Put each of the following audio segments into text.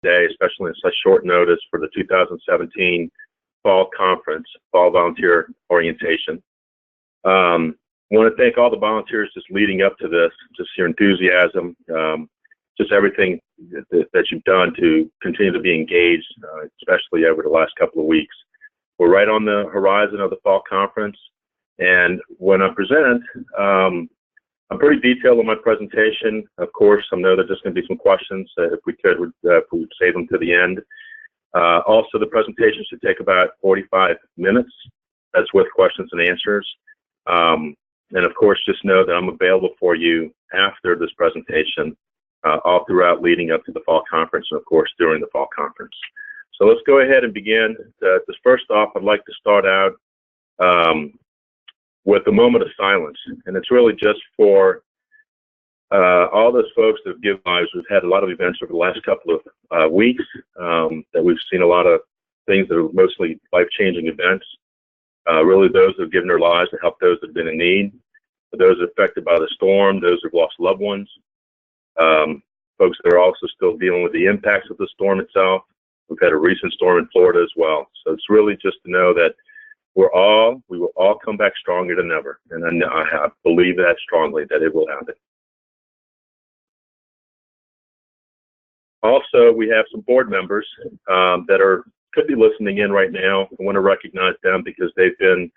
today, especially in such short notice for the 2017 Fall Conference, Fall Volunteer Orientation. I want to thank all the volunteers just leading up to this, just your enthusiasm, just everything that you've done to continue to be engaged, especially over the last couple of weeks. We're right on the horizon of the Fall Conference, and when I present, I'm pretty detailed in my presentation. Of course, I know that there's going to be some questions. If we would save them to the end. Also, the presentation should take about 45 minutes. That's with questions and answers. And of course, just know that I'm available for you after this presentation, all throughout leading up to the Fall Conference, and of course, during the Fall Conference. So let's go ahead and begin. Just first off, I'd like to start out with a moment of silence, and it's really just for all those folks that have given lives. We've had a lot of events over the last couple of weeks that we've seen a lot of things that are mostly life-changing events. Really those that have given their lives to help those that have been in need, those affected by the storm, those who have lost loved ones, folks that are also still dealing with the impacts of the storm itself. We've had a recent storm in Florida as well. So it's really just to know that we will all come back stronger than ever. And I believe that strongly, that it will happen. Also, we have some board members that could be listening in right now. I want to recognize them because they've been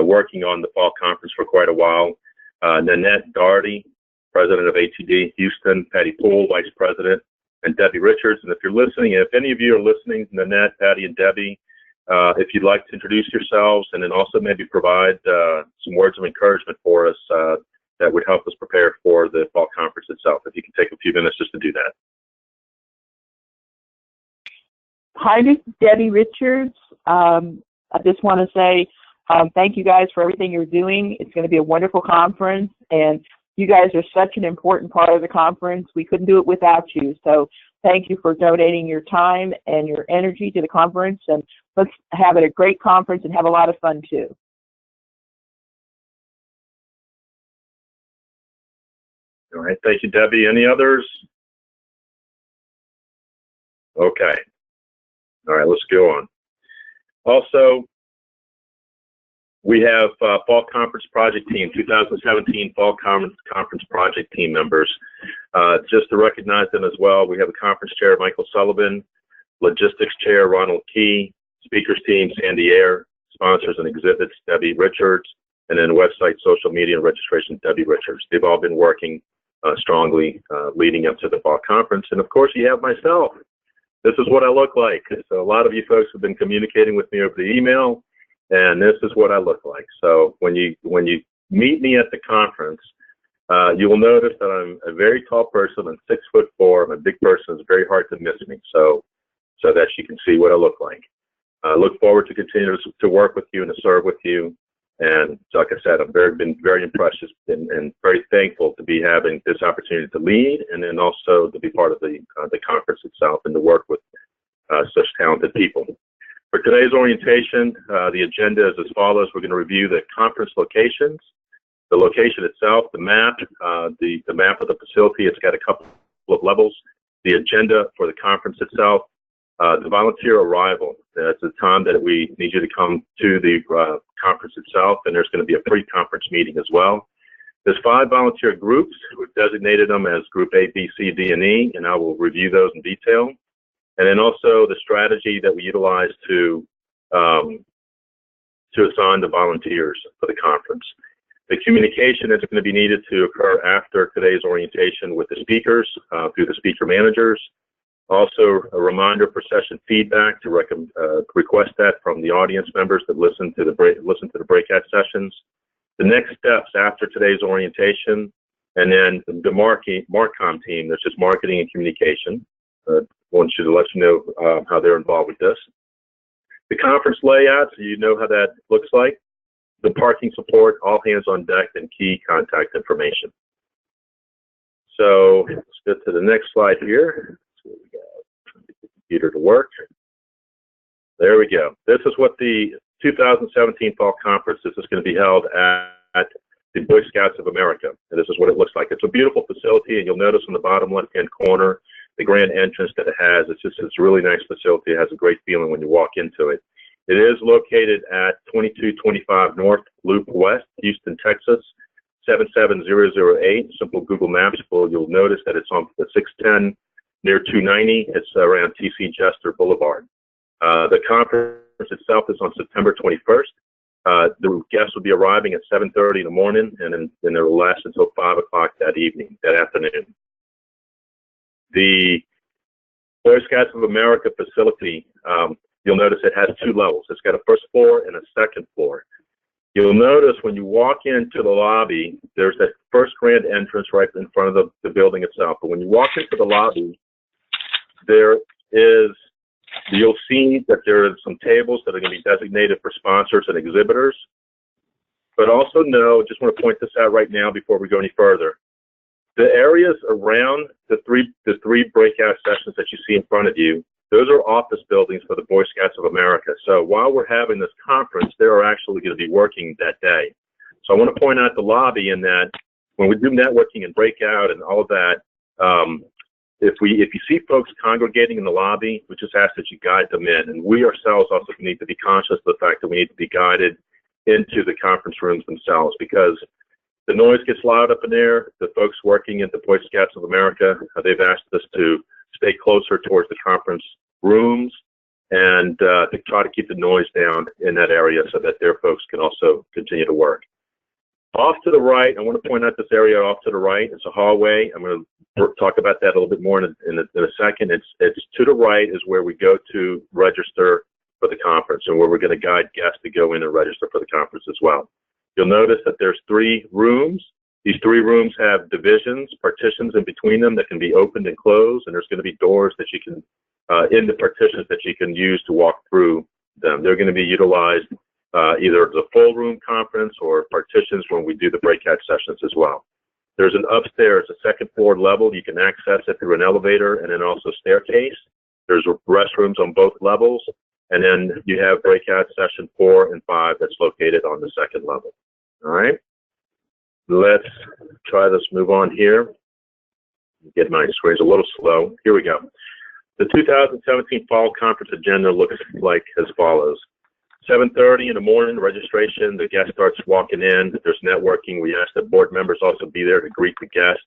working on the Fall Conference for quite a while. Nanette Doherty, President of ATD Houston, Patty Poole, Vice President, and Debbie Richards. And if you're listening, if any of you are listening, Nanette, Patty, and Debbie, if you'd like to introduce yourselves and then also maybe provide some words of encouragement for us, that would help us prepare for the Fall Conference itself. If you can take a few minutes just to do that. Hi, this is Debbie Richards. I just want to say thank you guys for everything you're doing. It's going to be a wonderful conference, and you guys are such an important part of the conference. We couldn't do it without you. So thank you for donating your time and your energy to the conference, and let's have it a great conference and have a lot of fun too. All right, thank you, Debbie. Any others? Okay. All right, let's go on. Also, we have Fall Conference Project Team, 2017 Fall Conference Project Team members. Just to recognize them as well, we have a Conference Chair, Michael Sullivan, Logistics Chair, Ronald Key, Speakers Team, Adair, Sponsors and Exhibits, Debbie Richards, and then Website, Social Media, and Registration, Debbie Richards. They've all been working strongly leading up to the Fall Conference. And of course, you have myself. This is what I look like. So a lot of you folks have been communicating with me over the email, and this is what I look like. So when you meet me at the conference, you will notice that I'm a very tall person. I'm 6'4". I'm a big person. It's very hard to miss me. So that you can see what I look like. I look forward to continuing to work with you and to serve with you. And like I said, I've been very impressed and very thankful to be having this opportunity to lead, and then also to be part of the conference itself and to work with such talented people. For today's orientation, the agenda is as follows. We're going to review the conference locations, the location itself, the map, the map of the facility. It's got a couple of levels. The agenda for the conference itself, the volunteer arrival. That's the time that we need you to come to the conference itself, and there's going to be a pre-conference meeting as well. There's 5 volunteer groups. We've designated them as Group A, B, C, D, and E, and I will review those in detail. And then also the strategy that we utilize to assign the volunteers for the conference. The communication is going to be needed to occur after today's orientation with the speakers through the speaker managers. Also, a reminder for session feedback to request that from the audience members that listen to the breakout sessions. The next steps after today's orientation, and then the Marcom team, that's just marketing and communication. Want you to let you know how they're involved with this. The conference layout, so you know how that looks like. The parking support, all hands on deck, and key contact information. So let's get to the next slide here. So we got the computer to work. There we go. This is what the 2017 Fall Conference, this is going to be held at the Boy Scouts of America. And this is what it looks like. It's a beautiful facility, and you'll notice in the bottom left-hand corner, the grand entrance that it has. It's a really nice facility. It has a great feeling when you walk into it. It is located at 2225 North Loop West, Houston, Texas, 77008. Simple Google Maps you'll notice that it's on the 610 near 290. It's around TC Jester Boulevard. The conference itself is on September 21st. The guests will be arriving at 7:30 in the morning, and then it will last until 5 o'clock that afternoon. The Boy Scouts of America facility, you'll notice it has 2 levels. It's got a first floor and a second floor. You'll notice when you walk into the lobby, there's that first grand entrance right in front of the building itself. But when you walk into the lobby, you'll see that there are some tables that are going to be designated for sponsors and exhibitors. But also just want to point this out right now before we go any further. The areas around the three breakout sessions that you see in front of you, those are office buildings for the Boy Scouts of America. So while we're having this conference, they're actually going to be working that day. So I want to point out the lobby in that when we do networking and breakout and all of that, if you see folks congregating in the lobby, we just ask that you guide them in. And we ourselves also need to be conscious of the fact that we need to be guided into the conference rooms themselves, because the noise gets loud up in there. The folks working at the Boy Scouts of America, they've asked us to stay closer towards the conference rooms and to try to keep the noise down in that area so that their folks can also continue to work. Off to the right, I want to point out this area off to the right. It's a hallway. I'm going to talk about that a little bit more in a second. It's to the right is where we go to register for the conference and where we're going to guide guests to go in and register for the conference as well. You'll notice that there's 3 rooms. These 3 rooms have divisions, partitions in between them that can be opened and closed, and there's going to be doors that you can, in the partitions that you can use to walk through them. They're going to be utilized either as a full room conference or partitions when we do the breakout sessions as well. There's an upstairs, a second floor level. You can access it through an elevator and then also staircase. There's restrooms on both levels. And then you have breakout session 4 and 5 that's located on the second level. All right. Let's try this, move on here. Get my screen's a little slow. Here we go. The 2017 Fall Conference agenda looks like as follows. 7:30 in the morning, registration. The guest starts walking in. There's networking. We ask that board members also be there to greet the guest,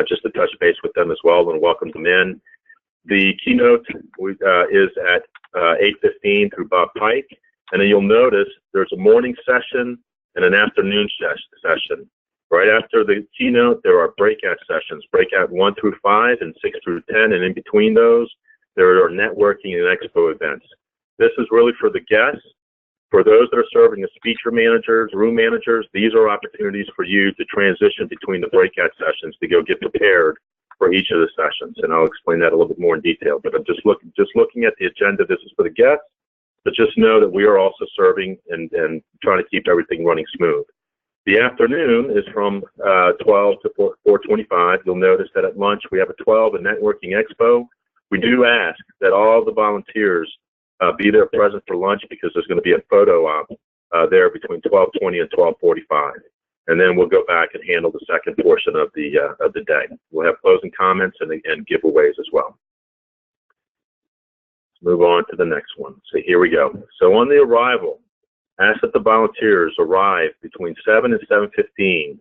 just to touch base with them as well and welcome them in. The keynote is at 8:15 through Bob Pike. And then you'll notice there's a morning session and an afternoon session. Right after the keynote, there are breakout sessions, breakout 1 through 5 and 6 through 10. And in between those, there are networking and expo events. This is really for the guests. For those that are serving as speaker managers, room managers, these are opportunities for you to transition between the breakout sessions to go get prepared for each of the sessions. And I'll explain that a little bit more in detail. But I'm just looking at the agenda. This is for the guests, but just know that we are also serving and trying to keep everything running smooth. The afternoon is from 12 to 4:25. You'll notice that at lunch we have a 12, a networking expo. We do ask that all the volunteers be there present for lunch because there's going to be a photo op there between 12:20 and 12:45. And then we'll go back and handle the second portion of the day. We'll have closing comments and giveaways as well. Let's move on to the next one. So here we go. So on the arrival, ask that the volunteers arrive between 7 and 7:15.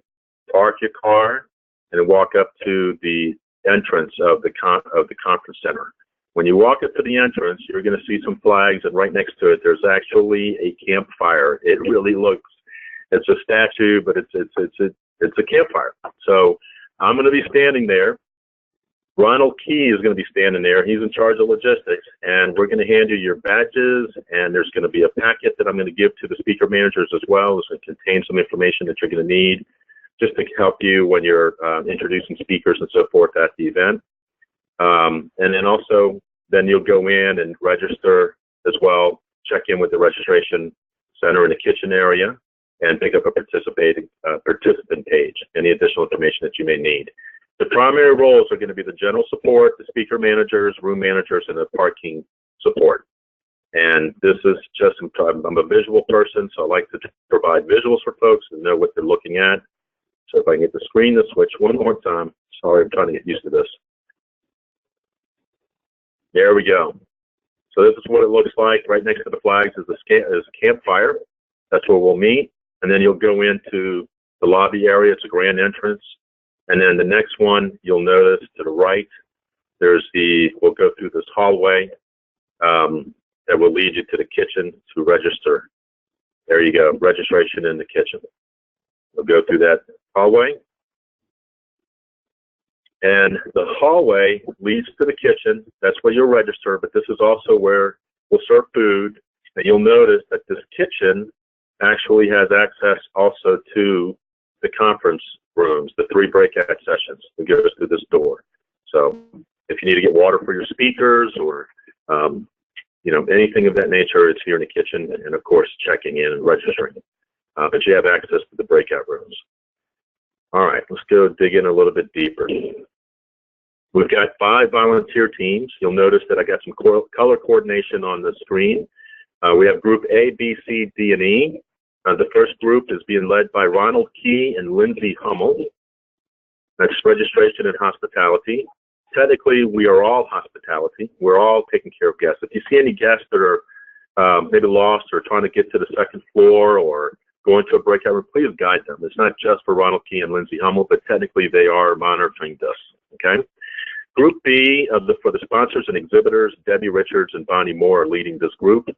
Park your car and walk up to the entrance of the conference center. When you walk up to the entrance, you're going to see some flags, and right next to it, there's actually a campfire. It really looks, it's a statue, but it's a campfire. So I'm going to be standing there. Ronald Key is going to be standing there. He's in charge of logistics, and we're going to hand you your badges, and there's going to be a packet that I'm going to give to the speaker managers as well. It's going to contain some information that you're going to need just to help you when you're introducing speakers and so forth at the event. And then also, then you'll go in and register as well, check in with the registration center in the kitchen area, and pick up a participant page, any additional information that you may need. The primary roles are going to be the general support, the speaker managers, room managers, and the parking support. And this is just, I'm a visual person, so I like to provide visuals for folks and know what they're looking at. So if I can get the screen to switch one more time. Sorry, I'm trying to get used to this. There we go. So this is what it looks like. Right next to the flags is a campfire. That's where we'll meet. And then you'll go into the lobby area. It's a grand entrance. And then the next one, you'll notice to the right, we'll go through this hallway that will lead you to the kitchen to register. There you go, registration in the kitchen. We'll go through that hallway. And the hallway leads to the kitchen. That's where you'll register, but this is also where we'll serve food. And you'll notice that this kitchen actually has access also to the conference rooms, the 3 breakout sessions that goes through this door. So if you need to get water for your speakers or anything of that nature, it's here in the kitchen, and of course checking in and registering. But you have access to the breakout rooms. All right, let's go dig in a little bit deeper. We've got 5 volunteer teams. You'll notice that I got some color coordination on the screen. We have group A, B, C, D, and E. The first group is being led by Ronald Key and Lindsay Hummel. That's registration and hospitality. Technically, we are all hospitality. We're all taking care of guests. If you see any guests that are maybe lost or trying to get to the second floor or going to a breakout room, please guide them. It's not just for Ronald Key and Lindsay Hummel, but technically they are monitoring this, okay? Group B, for the sponsors and exhibitors, Debbie Richards and Bonnie Moore are leading this group.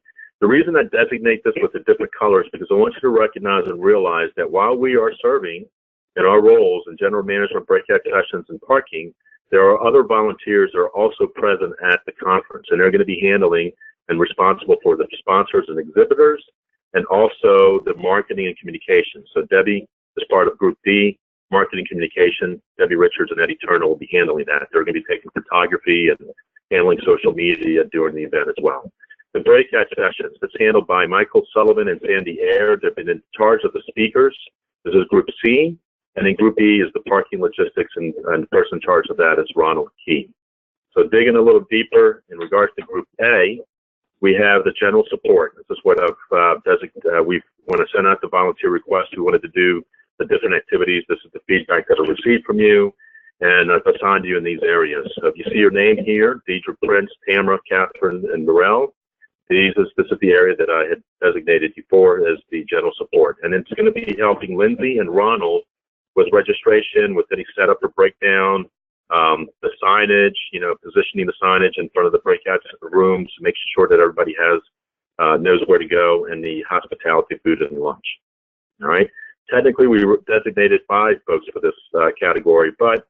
The reason I designate this with the different colors is because I want you to recognize and realize that while we are serving in our roles in general management, breakout sessions, and parking, there are other volunteers that are also present at the conference, and they're going to be handling and responsible for the sponsors and exhibitors, and also the marketing and communication. So Debbie is part of Group D, marketing communication. Debbie Richards and Eddie Turner will be handling that. They're going to be taking photography and handling social media during the event as well. The breakout sessions, that's handled by Michael Sullivan and Sandy Adair. They've been in charge of the speakers. This is Group C. And then Group E is the parking logistics, and the person in charge of that is Ronald Key. So digging a little deeper in regards to Group A, we have the general support. This is what we want to send out the volunteer requests. We wanted to do the different activities. This is the feedback that I received from you, and I've assigned you in these areas. So if you see your name here, Deidre Prince, Tamara, Catherine, and Morel, this is the area that I had designated you for as the general support. And it's going to be helping Lindsay and Ronald with registration, with any setup or breakdown, the signage, positioning the signage in front of the breakout rooms, making sure that everybody knows where to go, and the hospitality, food, and lunch. All right. Technically, we designated 5 folks for this category, but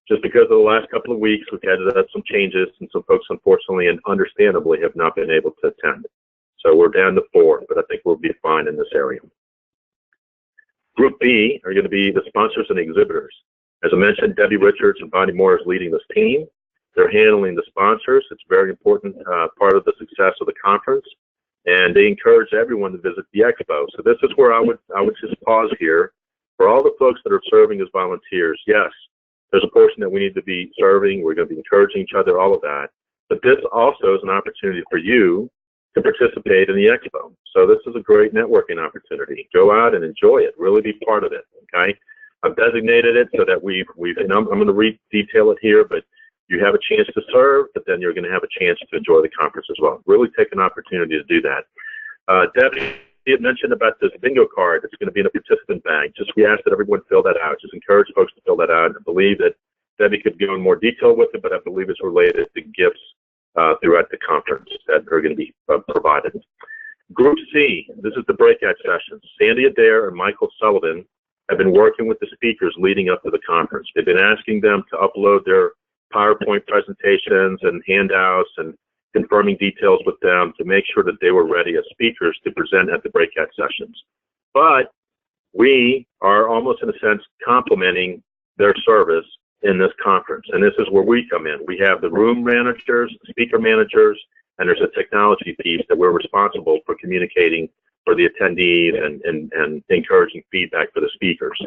just because of the last couple of weeks, we've had some changes, and some folks, unfortunately and understandably, have not been able to attend. So we're down to 4, but I think we'll be fine in this area. Group B are going to be the sponsors and exhibitors. As I mentioned, Debbie Richards and Bonnie Moore is leading this team. They're handling the sponsors. It's a very important part of the success of the conference, and they encourage everyone to visit the expo. So this is where I would just pause here. For all the folks that are serving as volunteers, yes, there's a portion that we need to be serving. We're going to be encouraging each other, all of that. But this also is an opportunity for you to participate in the expo. So this is a great networking opportunity. Go out and enjoy it. Really be part of it, okay? I've designated it so that and I'm going to re-detail it here, but you have a chance to serve, but then you're going to have a chance to enjoy the conference as well. Really take an opportunity to do that. Debbie had mentioned about this bingo card that's going to be in a participant bag. We ask that everyone fill that out. Just encourage folks to fill that out. I believe that Debbie could go in more detail with it, but I believe it's related to gifts throughout the conference that are going to be provided. Group C, this is the breakout sessions. Sandy Adair and Michael Sullivan have been working with the speakers leading up to the conference. They've been asking them to upload their PowerPoint presentations and handouts and confirming details with them to make sure that they were ready as speakers to present at the breakout sessions. But we are almost, in a sense, complementing their service in this conference, and this is where we come in. We have the room managers, speaker managers, and there's a technology piece that we're responsible for communicating for the attendees and encouraging feedback for the speakers.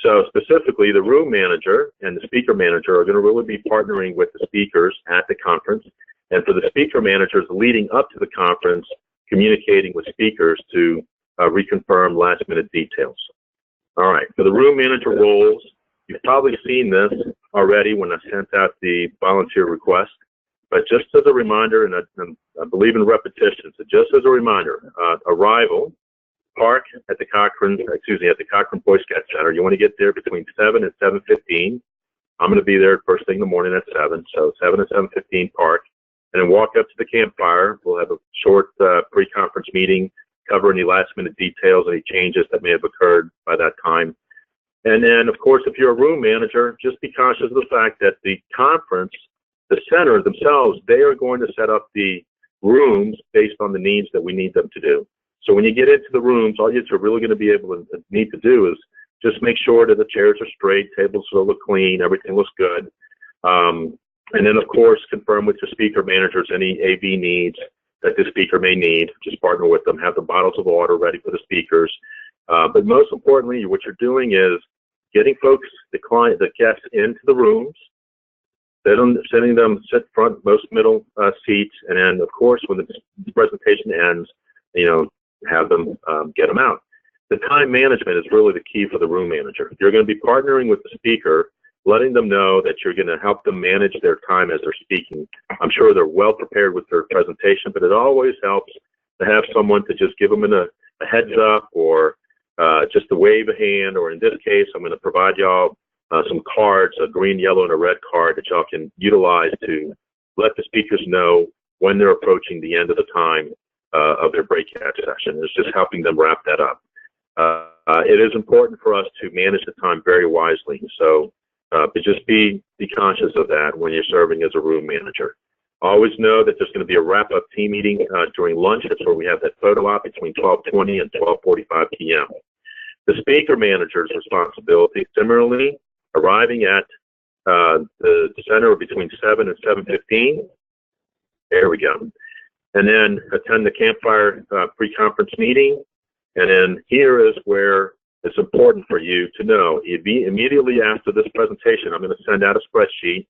So specifically, the room manager and the speaker manager are going to really be partnering with the speakers at the conference, and for the speaker managers leading up to the conference, communicating with speakers to reconfirm last-minute details. All right, for the room manager roles, you've probably seen this already when I sent out the volunteer request. But just as a reminder, and I believe in repetition, so just as a reminder, arrival, park at the Cochran Boy Scout Center. You want to get there between 7 and 7:15. I'm going to be there first thing in the morning at 7, so 7 and 7:15 park. And then walk up to the campfire. We'll have a short pre-conference meeting, cover any last-minute details, any changes that may have occurred by that time. And then, of course, if you're a room manager, just be conscious of the fact that the conference, the center themselves, they are going to set up the rooms based on the needs that we need them to do. So when you get into the rooms, all you're really going to be able to need to do is just make sure that the chairs are straight, tables look clean, everything looks good. And then, of course, confirm with your speaker managers any AV needs that the speaker may need. Just partner with them, have the bottles of water ready for the speakers. But most importantly, what you're doing is getting folks, the guests into the rooms, sending them sit front, most middle seats, and then, of course, when the presentation ends, have them get them out. The time management is really the key for the room manager. You're going to be partnering with the speaker, letting them know that you're going to help them manage their time as they're speaking. I'm sure they're well prepared with their presentation, but it always helps to have someone to just give them a heads up, or just to wave a hand, or in this case, I'm going to provide y'all some cards, a green, yellow, and a red card that y'all can utilize to let the speakers know when they're approaching the end of the time of their breakout session. It's just helping them wrap that up. It is important for us to manage the time very wisely. So, but just be conscious of that when you're serving as a room manager. Always know that there's going to be a wrap-up team meeting during lunch. That's where we have that photo op between 12:20 and 12:45 p.m. The speaker manager's responsibility, similarly, arriving at the center between 7 and 7:15. There we go. And then attend the campfire pre-conference meeting. And then here is where it's important for you to know. Immediately after this presentation, I'm going to send out a spreadsheet,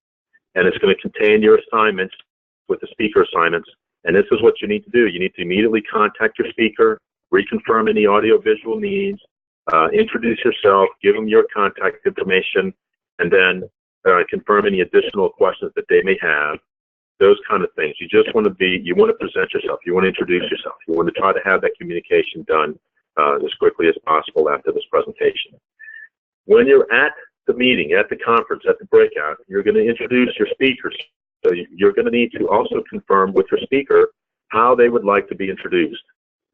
and it's going to contain your assignments with the speaker assignments. And this is what you need to do. You need to immediately contact your speaker, reconfirm any audio-visual needs, introduce yourself, give them your contact information, and then confirm any additional questions that they may have. Those kind of things. You just want to present yourself. You want to introduce yourself. You want to try to have that communication done as quickly as possible after this presentation. When you're at the meeting, at the conference, at the breakout, you're going to introduce your speakers. So you're going to need to also confirm with your speaker how they would like to be introduced.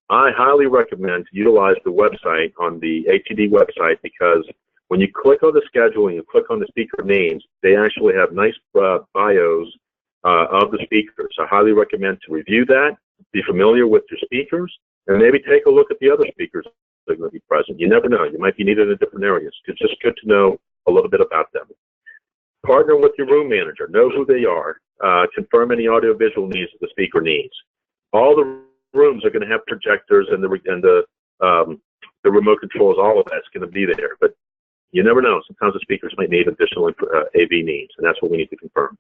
I highly recommend to utilize the website on the ATD website, because when you click on the schedule and you click on the speaker names, they actually have nice bios of the speakers. I highly recommend to review that, be familiar with your speakers, and maybe take a look at the other speakers that are going to be present. You never know. You might be needed in different areas. It's just good to know a little bit about them. Partner with your room manager. Know who they are. Confirm any audio-visual needs that the speaker needs. All the rooms are going to have projectors, and the remote controls. All of that's going to be there. But you never know. Sometimes the speakers might need additional AV needs, and that's what we need to confirm.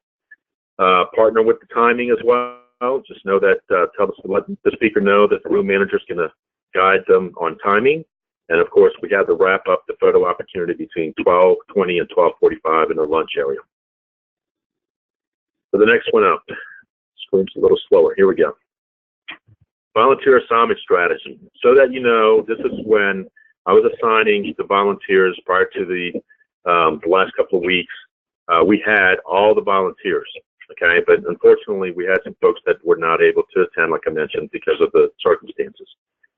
Partner with the timing as well. Just know that, let the speaker know that the room manager is going to guide them on timing. And of course, we have the wrap up, the photo opportunity between 12:20 and 12:45 in the lunch area. So the next one up, screen's a little slower. Here we go. Volunteer assignment strategy. So that you know, this is when I was assigning the volunteers prior to the last couple of weeks. We had all the volunteers. Okay, but unfortunately, we had some folks that were not able to attend, like I mentioned, because of the circumstances.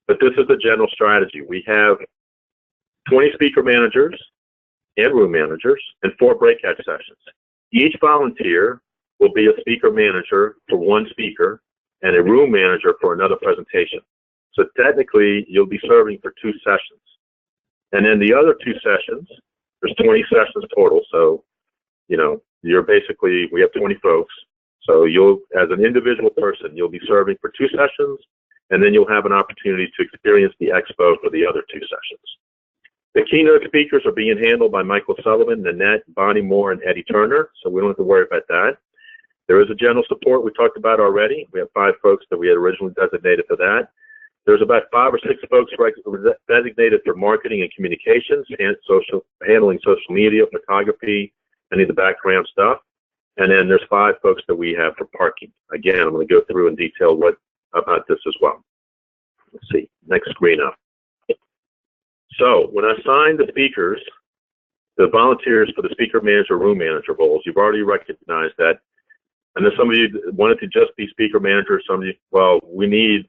But this is the general strategy. We have 20 speaker managers and room managers and 4 breakout sessions. Each volunteer will be a speaker manager for one speaker and a room manager for another presentation. So technically, you'll be serving for 2 sessions. And then the other 2 sessions, there's 20 sessions total. So, we have 20 folks. So you'll, as an individual person, you'll be serving for 2 sessions, and then you'll have an opportunity to experience the expo for the other 2 sessions. The keynote speakers are being handled by Michael Sullivan, Nanette, Bonnie Moore, and Eddie Turner, so we don't have to worry about that. There is a general support we talked about already. We have 5 folks that we had originally designated for that. There's about 5 or 6 folks designated for marketing and communications, and handling social media, photography, any of the background stuff. And then there's 5 folks that we have for parking. Again, I'm going to go through in detail about this as well. Let's see, next screen up. So when I assign the speakers, the volunteers for the speaker manager, room manager roles, you've already recognized that. And then some of you wanted to just be speaker manager. Some of you, well, we need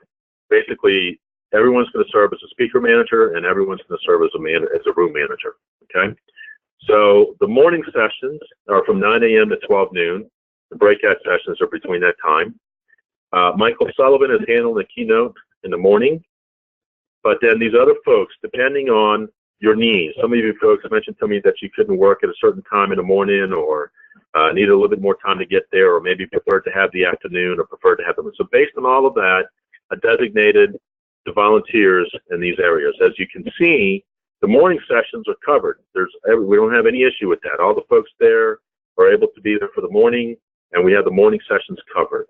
basically everyone's going to serve as a speaker manager and everyone's going to serve as a room manager. Okay. So the morning sessions are from 9 a.m. to 12 noon. The breakout sessions are between that time. Michael Sullivan is handling the keynote in the morning. But then these other folks, depending on your needs, some of you folks mentioned to me that you couldn't work at a certain time in the morning or needed a little bit more time to get there, or maybe preferred to have the afternoon or preferred to have them. So based on all of that, I designated the volunteers in these areas. As you can see, the morning sessions are covered. We don't have any issue with that. All the folks there are able to be there for the morning, and we have the morning sessions covered.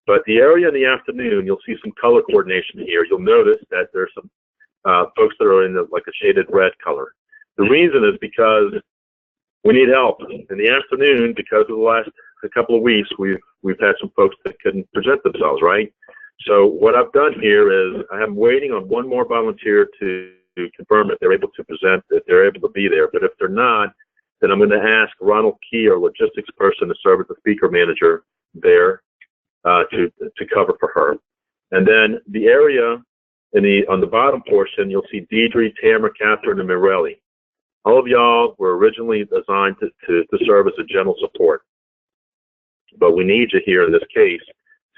But the area in the afternoon, you'll see some color coordination here. You'll notice that there's some folks that are in like a shaded red color. The reason is because we need help in the afternoon. Because of the last couple of weeks, we've had some folks that couldn't present themselves, right? So what I've done here is I'm waiting on one more volunteer to confirm that they're able to present, that they're able to be there. But if they're not, then I'm going to ask Ronald Key, our logistics person, to serve as the speaker manager there to cover for her. And then the area on the bottom portion, you'll see Deidre, Tamara, Catherine, and Mirelli. All of y'all were originally designed to serve as a general support. But we need you here in this case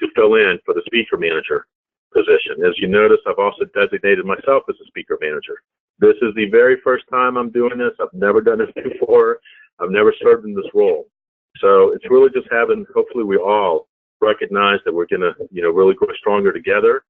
to fill in for the speaker manager position. As you notice, I've also designated myself as a speaker manager. This is the very first time I'm doing this. I've never done this before. I've never served in this role. So it's really just hopefully we all recognize that we're going to, really grow stronger together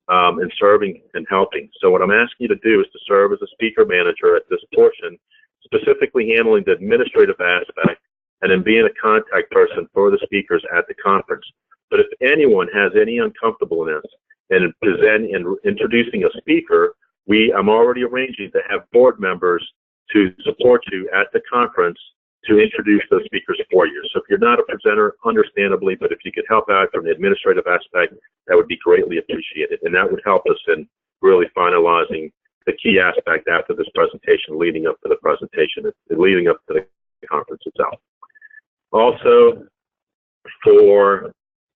in serving and helping. So what I'm asking you to do is to serve as a speaker manager at this portion, specifically handling the administrative aspect and then being a contact person for the speakers at the conference. But if anyone has any uncomfortableness in presenting and introducing a speaker, I'm already arranging to have board members to support you at the conference to introduce those speakers for you. So if you're not a presenter, understandably, but if you could help out from the administrative aspect, that would be greatly appreciated. And that would help us in really finalizing the key aspect after this presentation, leading up to the presentation, leading up to the conference itself. Also, for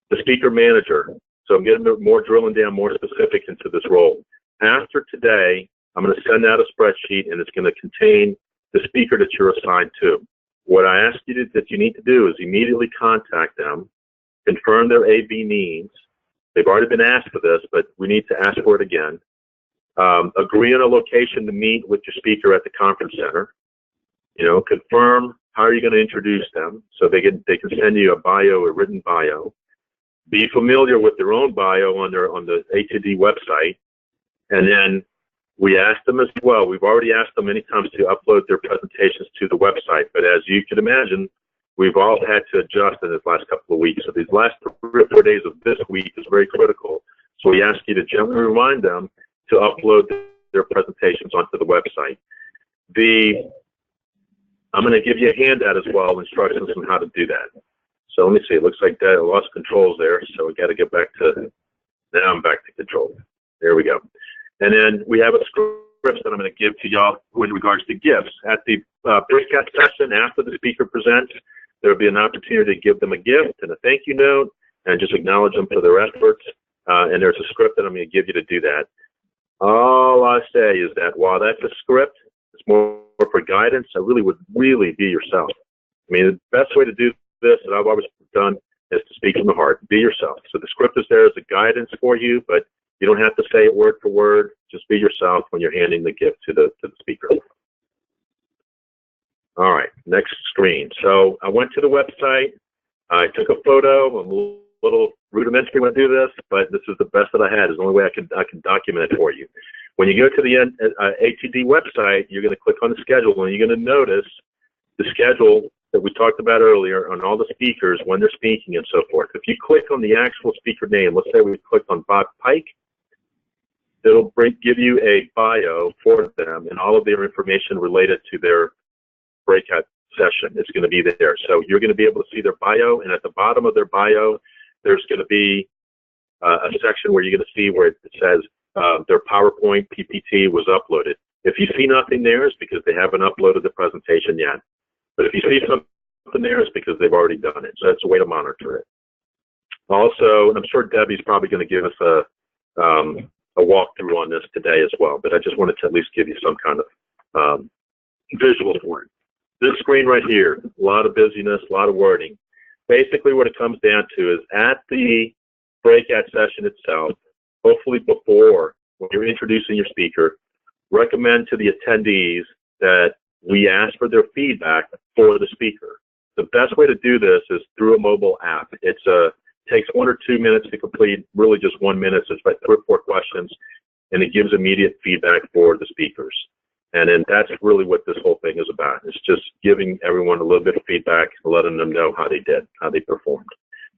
the speaker manager, so I'm getting more drilling down more specific into this role. After today, I'm going to send out a spreadsheet, and it's going to contain the speaker that you're assigned to. What I ask you that you need to do is immediately contact them, confirm their AV needs. They've already been asked for this, but we need to ask for it again. Agree on a location to meet with your speaker at the conference center. Confirm how are you going to introduce them so they can send you a written bio. Be familiar with their own bio on the ATD website, and then we asked them as well. We've already asked them many times to upload their presentations to the website, but as you can imagine, we've all had to adjust in this last couple of weeks. So these last 3 or 4 days of this week is very critical. So we ask you to gently remind them to upload their presentations onto the website. I'm going to give you a handout as well, instructions on how to do that. So let me see. It looks like I lost controls there, so we got to get back to. Now I'm back to control. There we go. And then we have a script that I'm going to give to y'all with regards to gifts. At the breakout session, after the speaker presents, there will be an opportunity to give them a gift and a thank you note and just acknowledge them for their efforts. And there's a script that I'm going to give you to do that. All I say is that while that's a script, it's more for guidance. I really would be yourself. I mean, the best way to do this that I've always done is to speak from the heart. Be yourself. So the script is there as a guidance for you, but you don't have to say it word for word. Just be yourself when you're handing the gift to the speaker. All right, next screen. So I went to the website. I took a photo. I'm a little rudimentary when I do this, but this is the best that I had. It's the only way I can document it for you. When you go to the ATD website, you're going to click on the schedule, and you're going to notice the schedule that we talked about earlier on all the speakers, when they're speaking and so forth. If you click on the actual speaker name, let's say we clicked on Bob Pike, it'll give you a bio for them and all of their information related to their breakout session. It's going to be there. So you're going to be able to see their bio, and at the bottom of their bio, there's going to be a section where you're going to see where it says their PowerPoint PPT was uploaded. If you see nothing there, it's because they haven't uploaded the presentation yet. But if you see something there, it's because they've already done it. So that's a way to monitor it. Also, and I'm sure Debbie's probably going to give us a walkthrough on this today as well, but I just wanted to at least give you some kind of visual for it. This screen right here, a lot of busyness, a lot of wording. Basically what it comes down to is at the breakout session itself, hopefully before, when you're introducing your speaker, recommend to the attendees that we ask for their feedback for the speaker. The best way to do this is through a mobile app. It takes 1 or 2 minutes to complete, really just 1 minute, so it's about 3 or 4 questions, and it gives immediate feedback for the speakers. And then that's really what this whole thing is about. It's just giving everyone a little bit of feedback, letting them know how they did, how they performed.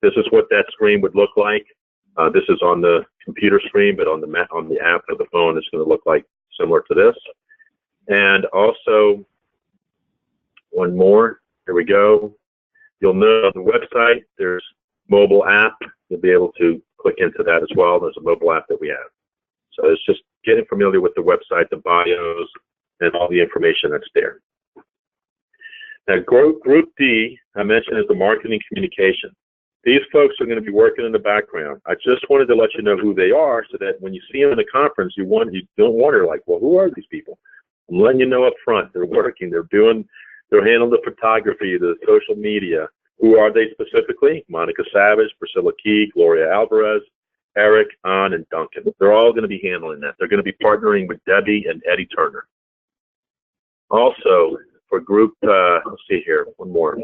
This is what that screen would look like. This is on the computer screen, but on the app of the phone, it's going to look like similar to this. And also, one more. Here we go. You'll know on the website, there's mobile app. You'll be able to click into that as well. There's a mobile app that we have. So it's just getting familiar with the website, the bios, and all the information that's there. Now, Group D, I mentioned, is the marketing communication. These folks are going to be working in the background. I just wanted to let you know who they are so that when you see them in the conference, you don't wonder, like, well, who are these people? I'm letting you know up front. They're working. They're handling the photography, the social media. Who are they specifically? Monica Savage, Priscilla Key, Gloria Alvarez, Eric, An, and Duncan. They're all going to be handling that. They're going to be partnering with Debbie and Eddie Turner. Also, for group, let's see here, one more.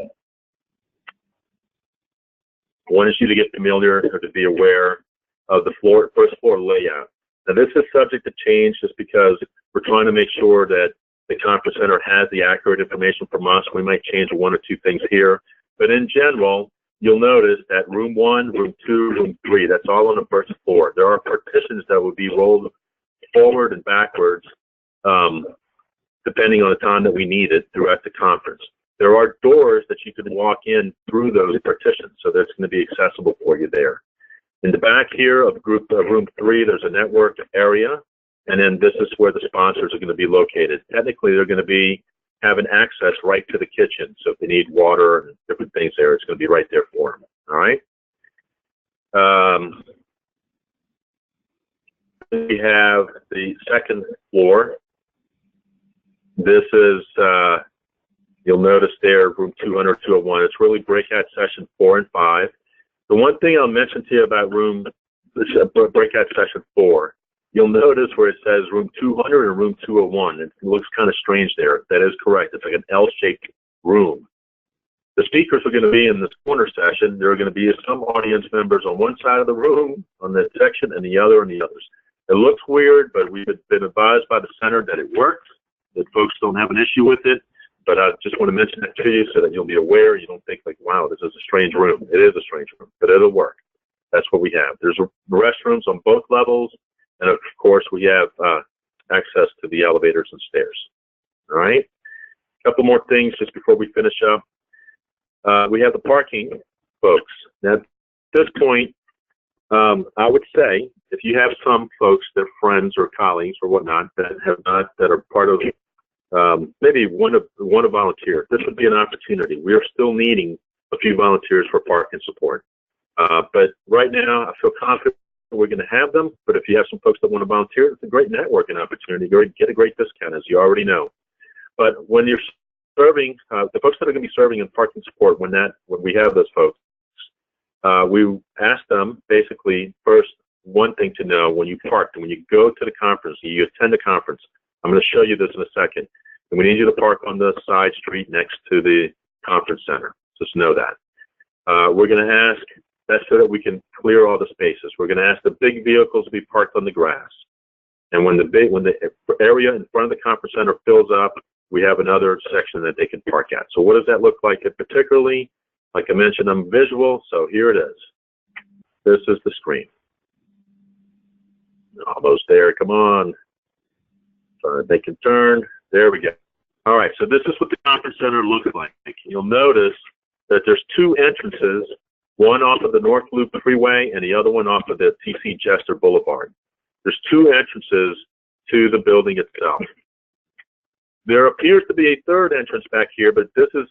I wanted you to get familiar or to be aware of the first floor layout. Now, this is subject to change just because we're trying to make sure that the conference center has the accurate information from us. We might change 1 or 2 things here. But in general, you'll notice that room 1, room 2, room 3, that's all on the first floor. There are partitions that would be rolled forward and backwards depending on the time that we need it throughout the conference. There are doors that you can walk in through those partitions, so that's going to be accessible for you there. In the back here of room 3, there's a network area, and then this is where the sponsors are going to be located. Technically, they're going to be having access right to the kitchen, so if they need water and different things there, it's going to be right there for them. All right. We have the second floor. This is, you'll notice there, room 200, 201. It's really breakout session 4 and 5. The one thing I'll mention to you about breakout session 4, you'll notice where it says room 200 and room 201. It looks kind of strange there. That is correct. It's like an L-shaped room. The speakers are going to be in this corner session. There are going to be some audience members on one side of the room, on that section, and the other on the others. It looks weird, but we've been advised by the center that it works, that folks don't have an issue with it. But I just want to mention that to you so that you'll be aware. You don't think like, wow, this is a strange room. It is a strange room, but it'll work. That's what we have. There's restrooms on both levels, and of course we have access to the elevators and stairs. All right. A couple more things just before we finish up. We have the parking, folks. Now, at this point, I would say if you have some folks, their friends or colleagues or whatnot that are part of maybe want to volunteer, this would be an opportunity. We are still needing a few volunteers for parking support. But right now, I feel confident we're going to have them. But if you have some folks that want to volunteer, it's a great networking opportunity. You're going to get a great discount, as you already know. But when you're serving, the folks that are going to be serving in parking support, when we have those folks, we ask them basically first one thing to know when you park and when you go to the conference, you attend the conference. I'm going to show you this in a second. And we need you to park on the side street next to the conference center. Just know that. We're going to ask, that's so that we can clear all the spaces. We're going to ask the big vehicles to be parked on the grass. And when the area in front of the conference center fills up, we have another section that they can park at. So what does that look like? Particularly, like I mentioned, I'm visual, so here it is. This is the screen. Almost there, come on. So they can turn, there we go. All right, so this is what the conference center looks like. You'll notice that there's two entrances, one off of the North Loop Freeway and the other one off of the T.C. Jester Boulevard. There's two entrances to the building itself. There appears to be a third entrance back here, but this is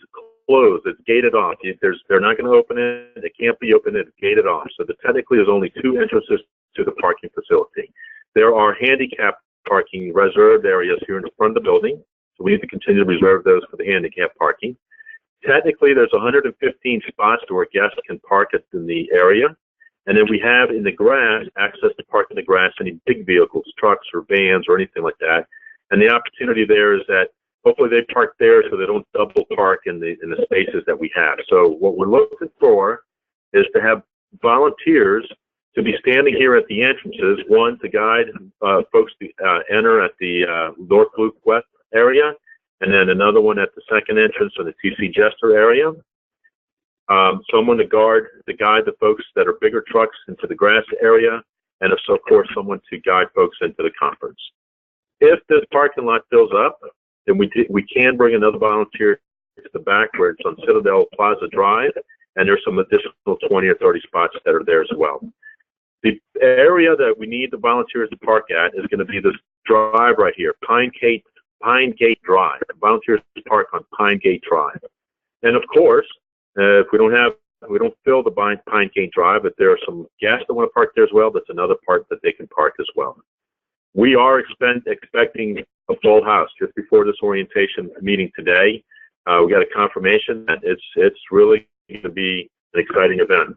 closed. It's gated off. They're not going to open it. It can't be opened. It's gated off. So technically, there's only two entrances to the parking facility. There are handicap parking reserved areas here in the front of the building. So we need to continue to reserve those for the handicap parking. Technically, there's 115 spots where guests can park in the area. And then we have in the grass, access to park in the grass, any big vehicles, trucks or vans or anything like that. And the opportunity there is that hopefully they park there so they don't double park in the spaces that we have. So what we're looking for is to have volunteers to be standing here at the entrances, one to guide folks to enter at the North Loop West area, and then another one at the second entrance in the T.C. Jester area. Someone to guide the folks that are bigger trucks into the grass area, and of course someone to guide folks into the conference. If this parking lot fills up, then we can bring another volunteer to the back where it's on Citadel Plaza Drive, and there's some additional 20 or 30 spots that are there as well. The area that we need the volunteers to park at is going to be this drive right here, Pine Gate Drive. Volunteers to park on Pine Gate Drive. And of course, if we don't fill the Pine Gate Drive, if there are some guests that want to park there as well, that's another part that they can park as well. We are expecting a full house. Just before this orientation meeting today, we got a confirmation that it's really going to be an exciting event.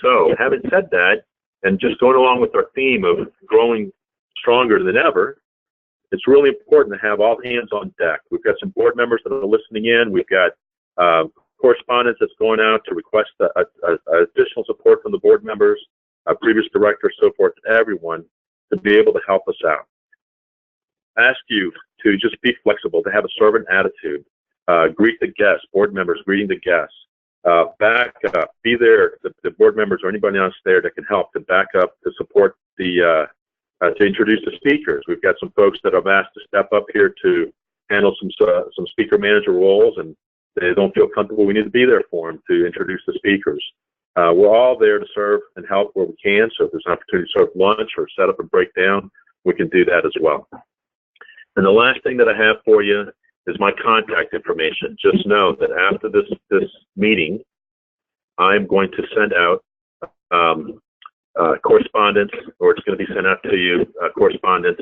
So having said that, and just going along with our theme of growing stronger than ever, it's really important to have all hands on deck. We've got some board members that are listening in. We've got correspondence that's going out to request additional support from the board members, previous directors, so forth, everyone to be able to help us out. Ask you to just be flexible, to have a servant attitude, greet the guests, board members greeting the guests, back up, be there, the board members or anybody else there that can help to back up, to support to introduce the speakers. We've got some folks that have asked to step up here to handle some speaker manager roles, and they don't feel comfortable. We need to be there for them to introduce the speakers. We're all there to serve and help where we can, so if there's an opportunity to serve lunch or set up and break down, we can do that as well. And the last thing that I have for you is my contact information. Just know that after this meeting, I'm going to send out correspondence, or it's going to be sent out to you, correspondence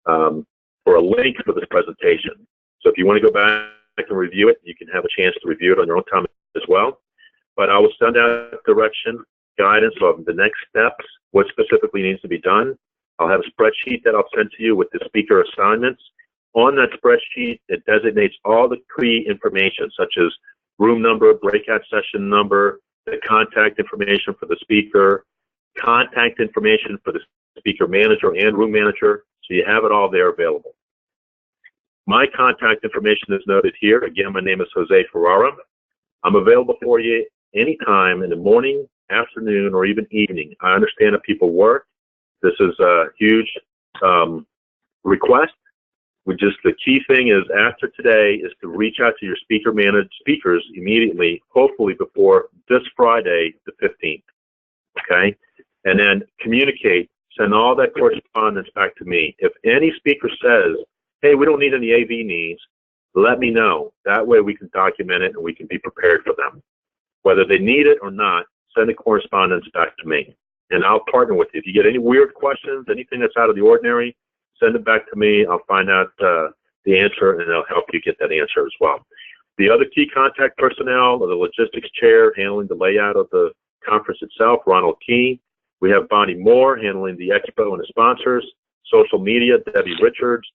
for a link for this presentation. So if you want to go back and review it, you can have a chance to review it on your own time as well. But I will send out direction, guidance of the next steps, what specifically needs to be done. I'll have a spreadsheet that I'll send to you with the speaker assignments. On that spreadsheet, it designates all the key information, such as room number, breakout session number, the contact information for the speaker, contact information for the speaker manager and room manager, so you have it all there available. My contact information is noted here. Again, my name is Jose Ferrara. I'm available for you anytime in the morning, afternoon, or even evening. I understand that people work. This is a huge request. The key thing is after today is to reach out to your speakers immediately, hopefully before this Friday, the 15th, okay? And then communicate, send all that correspondence back to me. If any speaker says, hey, we don't need any AV needs, let me know. That way we can document it and we can be prepared for them. Whether they need it or not, send the correspondence back to me, and I'll partner with you. If you get any weird questions, anything that's out of the ordinary, send it back to me. I'll find out the answer, and I'll help you get that answer as well. The other key contact personnel are the logistics chair handling the layout of the conference itself, Ronald Key. We have Bonnie Moore handling the expo and the sponsors, social media, Debbie Richards,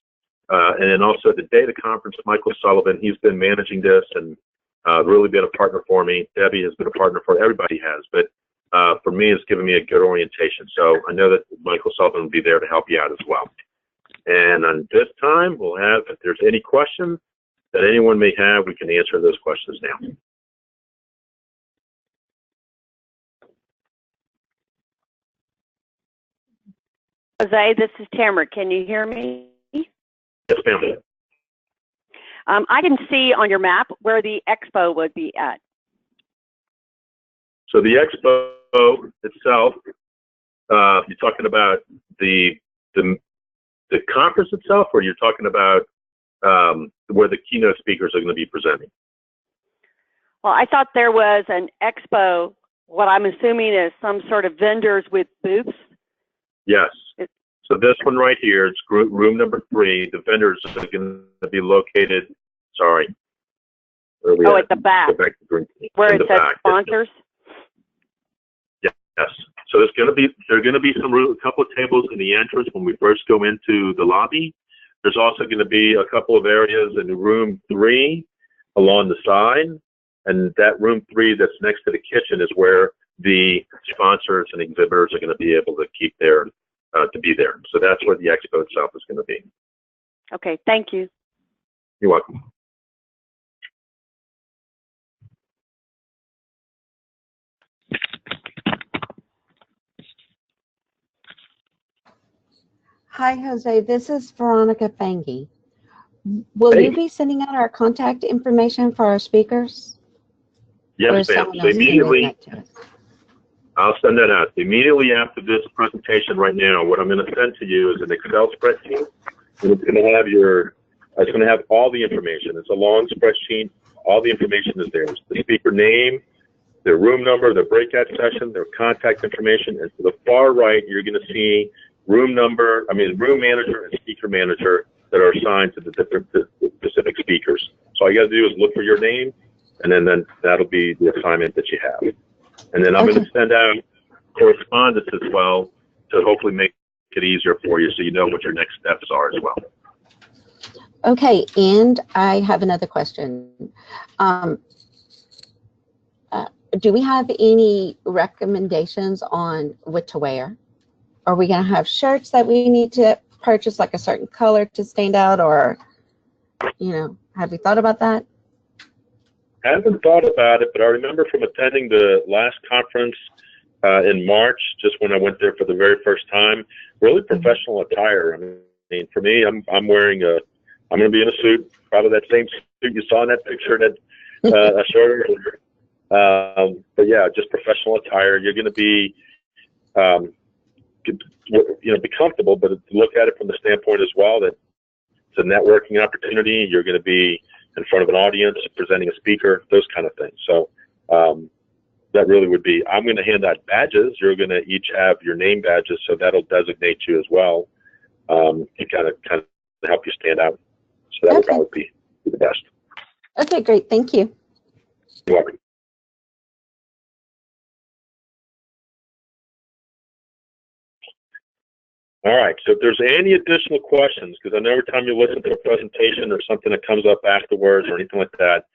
and then also the data conference, Michael Sullivan. He's been managing this and really been a partner for me. Debbie has been a partner for everybody has, but for me, it's given me a good orientation. So I know that Michael Sullivan will be there to help you out as well. And on this time, we'll have, if there's any questions that anyone may have, we can answer those questions now. Jose, this is Tamara. Can you hear me? Yes, ma'am. I didn't see on your map where the expo would be at. So the expo itself, you're talking about the conference itself, or you're talking about where the keynote speakers are going to be presenting? Well, I thought there was an expo, what I'm assuming is some sort of vendors with booths. Yes. So this one right here, it's room number 3. The vendors are going to be located, sorry. Oh, at the back. Where it says sponsors? Yes. So there's going to be, a couple of tables in the entrance when we first go into the lobby. There's also going to be a couple of areas in room 3 along the side. And that room 3 that's next to the kitchen is where the sponsors and exhibitors are going to be able to keep their, to be there. So that's where the expo itself is going to be. Okay, thank you. You're welcome. Hi, Jose. This is Veronica Fangi. Will you be sending out our contact information for our speakers? Yes, ma'am. So immediately, I'll send that out. Immediately after this presentation right now, what I'm going to send to you is an Excel spreadsheet. And it's going to have it's going to have all the information. It's a long spreadsheet. All the information is there. It's the speaker name, their room number, their breakout session, their contact information. And to the far right, you're going to see room manager and speaker manager that are assigned to the different specific speakers. So all you got to do is look for your name, and then that'll be the assignment that you have. And then I'm going to send out correspondence as well to hopefully make it easier for you so you know what your next steps are as well. Okay, and I have another question. Do we have any recommendations on what to wear? Are we going to have shirts that we need to purchase, like a certain color to stand out, or, have you thought about that? I haven't thought about it, but I remember from attending the last conference in March, just when I went there for the very first time, really professional attire. I mean, for me, I'm wearing I'm going to be in a suit, probably that same suit you saw in that picture that I showed earlier. But yeah, just professional attire. You're going to be, be comfortable, but look at it from the standpoint as well that it's a networking opportunity. You're going to be in front of an audience, presenting a speaker, those kind of things. So that really would be, I'm going to hand out badges. You're going to each have your name badges, so that'll designate you as well, and kind of help you stand out. So that would probably be the best. Okay, great. Thank you. You're welcome. All right, so if there's any additional questions, because I know every time you listen to a presentation or something that comes up afterwards or anything like that,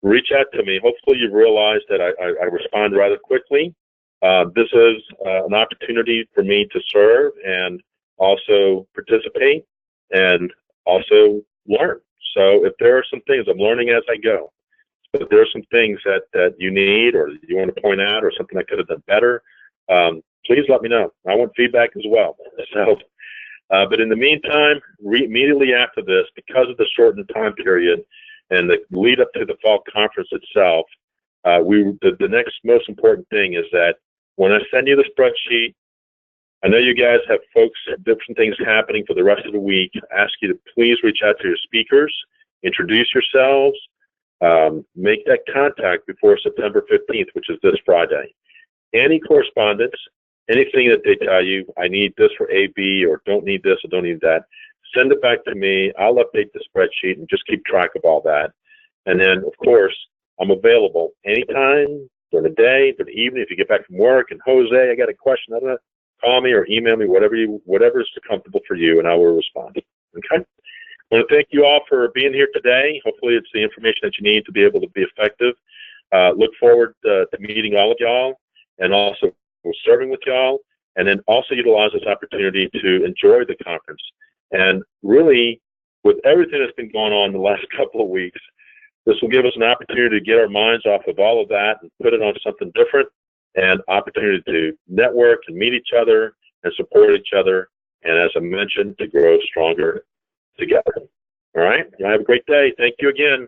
reach out to me. Hopefully you've realized that I respond rather quickly. This is an opportunity for me to serve and also participate and also learn. So if there are some things, I'm learning as I go. But if there are some things that you need or you want to point out or something I could have done better, please let me know. I want feedback as well. So, but in the meantime, immediately after this, because of the shortened time period and the lead up to the fall conference itself, the next most important thing is that when I send you the spreadsheet, I know you guys have different things happening for the rest of the week. I ask you to please reach out to your speakers, introduce yourselves, make that contact before September 15th, which is this Friday. Any correspondence, anything that they tell you, I need this for AB or don't need this or don't need that, send it back to me. I'll update the spreadsheet and just keep track of all that. And then, of course, I'm available anytime, during the day, during the evening. If you get back from work and, Jose, I got a question, I don't know, call me or email me, whatever is comfortable for you, and I will respond. Okay? I want to thank you all for being here today. Hopefully it's the information that you need to be able to be effective. Look forward to meeting all of y'all and also serving with y'all, and then also utilize this opportunity to enjoy the conference. And really, with everything that's been going on the last couple of weeks, this will give us an opportunity to get our minds off of all of that and put it on something different, and opportunity to network and meet each other and support each other, and as I mentioned, to grow stronger together. All right. You have a great day. Thank you again.